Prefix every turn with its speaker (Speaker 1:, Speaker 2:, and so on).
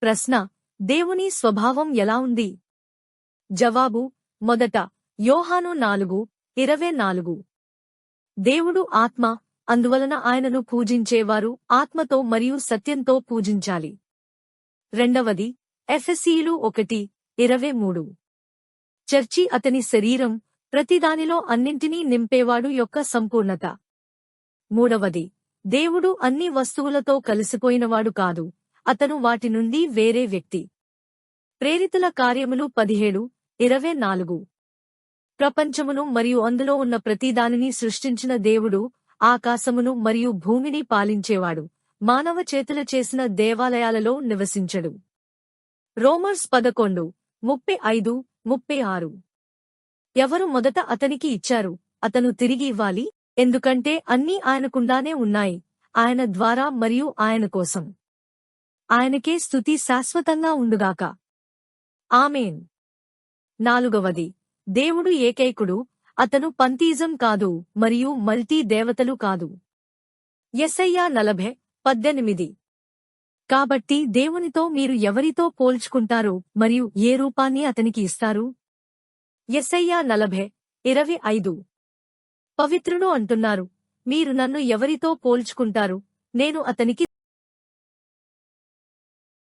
Speaker 1: ప్రశ్న: దేవుని స్వభావం ఎలా ఉంది? జవాబు: మొదట యోహాను 4:24. దేవుడు ఆత్మ, అందువలన ఆయనను పూజించేవారు ఆత్మతో మరియు సత్యంతో పూజించాలి. రెండవది ఎఫెసీయులు 1:23. చర్చి అతని శరీరం, ప్రతిదానిలో అన్నింటినీ నింపేవాడు యొక్క సంపూర్ణత. మూడవది దేవుడు అన్ని వస్తువులతో కలిసిపోయినవాడు కాదు, అతను వాటి నుండి వేరే వ్యక్తి. ప్రేరితుల కార్యములు 17:24. ప్రపంచమును మరియు అందులో ఉన్న ప్రతిదానిని సృష్టించిన దేవుడు ఆకాశమును మరియు భూమిని పాలించేవాడు, మానవ చేతుల చేసిన దేవాలయాలలో నివసించడు. రోమర్స్ 11:35-36. ఎవరు మొదట అతనికి ఇచ్చారు, అతను తిరిగి ఇవ్వాలి, ఎందుకంటే అన్నీ ఆయనకుండానే ఉన్నాయి, ఆయన ద్వారా మరియు ఆయన కోసం. ఆయనకే స్తుతి శాశ్వతంగా ఉండుగాక. ఆమేన్. నాలుగవది దేవుడు ఏకైకుడు, అతను పంతీజం కాదు మరియు మల్టీ దేవతలు కాదు. యెషయా 40:18. కాబట్టి దేవునితో మీరు ఎవరితో పోల్చుకుంటారు మరియు ఏ రూపాన్ని అతనికి ఇస్తారు? యెషయా 40:25. పవిత్రుడు అంటున్నారు, మీరు నన్ను ఎవరితో పోల్చుకుంటారు, నేను అతనికి